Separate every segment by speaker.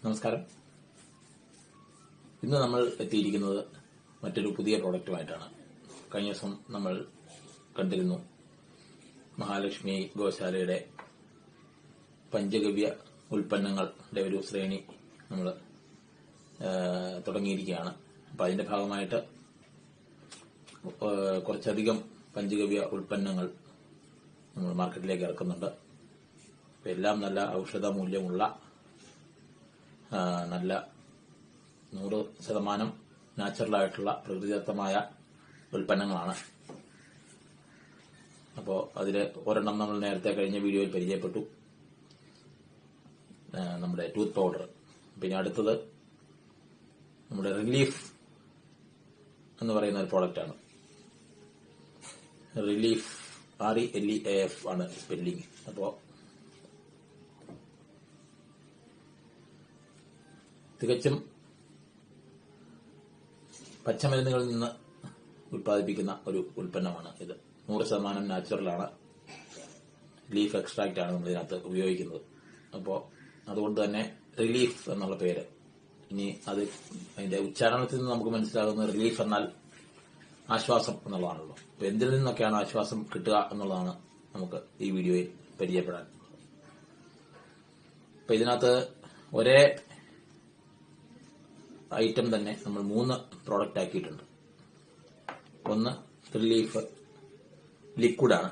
Speaker 1: നമസ്കാരം. ഇന്ന് നമ്മൾ എത്തിയിരിക്കുന്നത് മറ്റൊരു പുതിയ പ്രോഡക്റ്റുമായിട്ടാണ്. കഴിഞ്ഞ ദിവസം നമ്മൾ കണ്ടിരുന്നു മഹാലക്ഷ്മി ഗോശാലയുടെ പഞ്ചഗവ്യ ഉൽപ്പന്നങ്ങളുടെ ഒരു ശ്രേണി നമ്മൾ തുടങ്ങിയിരിക്കുകയാണ്. അപ്പം അതിന്റെ ഭാഗമായിട്ട് കുറച്ചധികം പഞ്ചഗവ്യ ഉൽപ്പന്നങ്ങൾ നമ്മൾ മാർക്കറ്റിലേക്ക് ഇറക്കുന്നുണ്ട്. എല്ലാം നല്ല ഔഷധ മൂല്യമുള്ള നല്ല 100% നാച്ചുറലായിട്ടുള്ള പ്രകൃതിദത്തമായ ഉൽപ്പന്നങ്ങളാണ്. അപ്പോൾ അതിൽ ഒരെണ്ണം നമ്മൾ നേരത്തെ കഴിഞ്ഞ വീഡിയോയിൽ പരിചയപ്പെട്ടു, നമ്മുടെ ടൂത്ത് പൗഡർ. പിന്നെ അടുത്തത് നമ്മുടെ റിലീഫ് എന്ന് പറയുന്ന ഒരു പ്രോഡക്റ്റാണ്. റിലീഫ് RELEAF ആണ് സ്പെല്ലിംഗ്. അപ്പോൾ തികച്ചും പച്ചമരുന്നുകളിൽ നിന്ന് ഉത്പാദിപ്പിക്കുന്ന ഒരു ഉൽപ്പന്നമാണ് ഇത്. 100% നാച്ചുറലാണ്. ലീഫ് എക്സ്ട്രാക്റ്റ് ആണ് നമ്മൾ ഇതിനകത്ത് ഉപയോഗിക്കുന്നത്. അപ്പോൾ അതുകൊണ്ട് തന്നെ റിലീഫ് എന്നുള്ള പേര്. ഇനി അതിന്റെ ഉച്ചാരണത്തിൽ നിന്ന് നമുക്ക് മനസ്സിലാകുന്ന റിലീഫ് എന്നാൽ ആശ്വാസം എന്നുള്ളതാണല്ലോ. അപ്പൊ എന്തിൽ നിന്നൊക്കെയാണ് ആശ്വാസം കിട്ടുക എന്നുള്ളതാണ് നമുക്ക് ഈ വീഡിയോയിൽ പരിചയപ്പെടാൻ. അപ്പൊ ഇതിനകത്ത് ഒരേ ഐറ്റം തന്നെ നമ്മൾ 3 പ്രോഡക്റ്റ് ആക്കിയിട്ടുണ്ട്. ഒന്ന് റിലീഫ് ലിക്വിഡാണ്,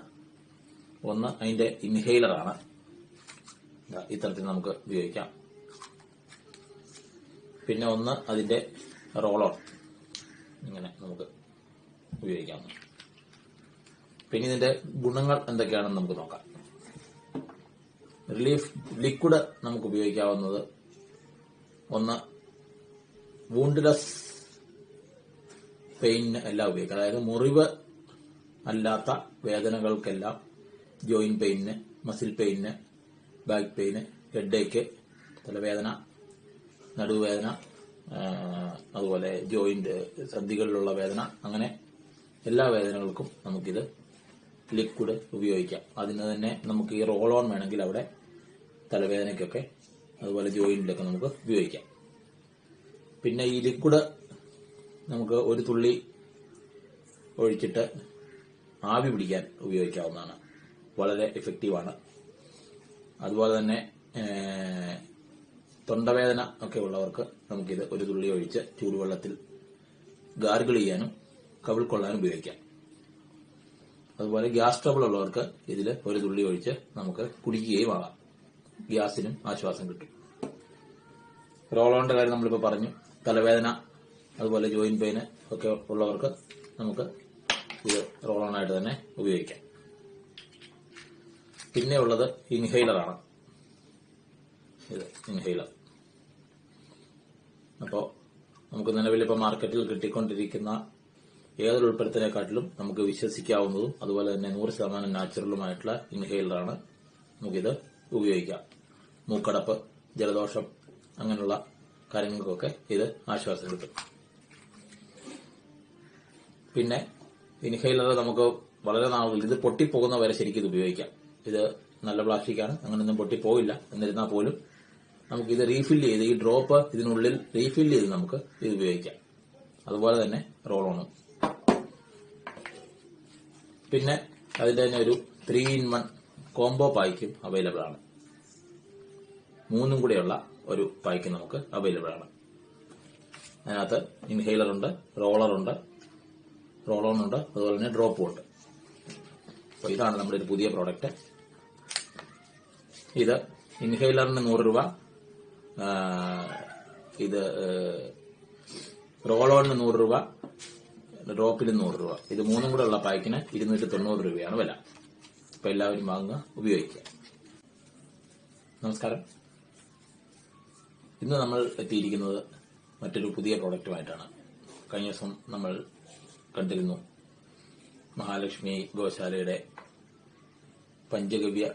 Speaker 1: ഒന്ന് അതിന്റെ ഇൻഹെയിലറാണ്. ഇത്തരത്തിൽ നമുക്ക് ഉപയോഗിക്കാം. പിന്നെ ഒന്ന് അതിന്റെ റോളോൺ, ഇങ്ങനെ നമുക്ക് ഉപയോഗിക്കാം. പിന്നെ ഇതിന്റെ ഗുണങ്ങൾ എന്തൊക്കെയാണെന്ന് നമുക്ക് നോക്കാം. റിലീഫ് ലിക്വിഡ് നമുക്ക് ഉപയോഗിക്കാവുന്നത് ഒന്ന് വൂണ്ട്ലെസ് പെയിന് എല്ലാം ഉപയോഗിക്കാം. അതായത് മുറിവ് അല്ലാത്ത വേദനകൾക്കെല്ലാം, joint pain, muscle pain, back pain, headache, തലവേദന, നടുവേദന, അതുപോലെ ജോയിന്റ് സന്ധികളിലുള്ള വേദന, അങ്ങനെ എല്ലാ വേദനകൾക്കും നമുക്കിത് ലിക്വിഡ് ഉപയോഗിക്കാം. അതിന് തന്നെ നമുക്ക് ഈ റോൾ ഓൺ വേണമെങ്കിൽ അവിടെ തലവേദനയ്ക്കൊക്കെ അതുപോലെ ജോയിന്റിലൊക്കെ നമുക്ക് ഉപയോഗിക്കാം. പിന്നെ ഈ ലിക്വിഡ് നമുക്ക് ഒരു തുള്ളി ഒഴിച്ചിട്ട് ആവി പിടിക്കാൻ ഉപയോഗിക്കാവുന്നതാണ്. വളരെ എഫക്റ്റീവാണ്. അതുപോലെ തന്നെ തൊണ്ടവേദന ഒക്കെ ഉള്ളവർക്ക് നമുക്കിത് ഒരു തുള്ളി ഒഴിച്ച് ചൂടുവെള്ളത്തിൽ ഗാർഗിൾ ചെയ്യാനും കവിൾക്കൊള്ളാനും ഉപയോഗിക്കാം. അതുപോലെ ഗ്യാസ് ട്രബിൾ ഉള്ളവർക്ക് ഇതിൽ ഒരു തുള്ളി ഒഴിച്ച് നമുക്ക് കുടിക്കുകയും ആകാം. ഗ്യാസിനും ആശ്വാസം കിട്ടും. റോളോണിന്റെ കാര്യം നമ്മളിപ്പോൾ പറഞ്ഞു. തലവേദന അതുപോലെ ജോയിന്റ് പെയിന് ഒക്കെ ഉള്ളവർക്ക് നമുക്ക് ഇത് റോളോണായിട്ട് തന്നെ ഉപയോഗിക്കാം. പിന്നെ ഉള്ളത് ഇൻഹെയിലറാണ്. ഇത് ഇൻഹെയിലർ. അപ്പോൾ നമുക്ക് നിലവിൽ ഇപ്പോൾ മാർക്കറ്റിൽ കിട്ടിക്കൊണ്ടിരിക്കുന്ന ഏതൊരു ഉൽപ്പന്നത്തിനെക്കാട്ടിലും നമുക്ക് വിശ്വസിക്കാവുന്നതും അതുപോലെ തന്നെ 100% നാച്ചുറലുമായിട്ടുള്ള ഇൻഹെയിലറാണ്. നമുക്കിത് ഉപയോഗിക്കാം. മൂക്കടപ്പ്, ജലദോഷം, അങ്ങനെയുള്ള കാര്യങ്ങൾക്കൊക്കെ ഇത് ആശ്വാസം കിട്ടും. പിന്നെ ഇൻഹെയിലർ നമുക്ക് വളരെ നാളുകൾ, ഇത് പൊട്ടിപ്പോകുന്ന വരെ ശരിക്കും ഇത് ഉപയോഗിക്കാം. ഇത് നല്ല പ്ലാസ്റ്റിക്കാണ്, അങ്ങനെയൊന്നും പൊട്ടിപ്പോയില്ല. എന്നിരുന്നാൽ പോലും നമുക്കിത് റീഫിൽ ചെയ്ത്, ഈ ഡ്രോപ്പ് ഇതിനുള്ളിൽ റീഫിൽ ചെയ്ത് നമുക്ക് ഇത് ഉപയോഗിക്കാം. അതുപോലെ തന്നെ റോൾ ഓണും. പിന്നെ അതിന്റെ തന്നെ ഒരു 3-in-1 കോംബോ പായ്ക്കും അവൈലബിൾ ആണ്. 3 കൂടെയുള്ള ഒരു പായ്ക്ക് നമുക്ക് അവൈലബിൾ ആണ്. അതിനകത്ത് ഇൻഹെയിലർ ഉണ്ട്, റോളറുണ്ട്, റോൾ ഓൺ ഉണ്ട്, അതുപോലെ തന്നെ ഡ്രോപ്പും ഉണ്ട്. അപ്പോൾ ഇതാണ് നമ്മുടെ ഒരു പുതിയ പ്രോഡക്റ്റ്. ഇത് ഇൻഹെയിലറിന് 100 രൂപ, ഇത് റോൾ ഓണിന് 100 രൂപ, ഡ്രോപ്പിന് 100 രൂപ. ഇത് 3 കൂടെ ഉള്ള പാക്കിന് 290 രൂപയാണ് വില. അപ്പോൾ എല്ലാവരും വാങ്ങുക, ഉപയോഗിക്കുക. നമസ്കാരം. ഇന്ന് നമ്മൾ എത്തിയിരിക്കുന്നത് മറ്റൊരു പുതിയ പ്രോഡക്റ്റുമായിട്ടാണ്. കഴിഞ്ഞ ദിവസം നമ്മൾ കണ്ടിരുന്നു മഹാലക്ഷ്മി ഗോശാലയുടെ പഞ്ചഗവ്യ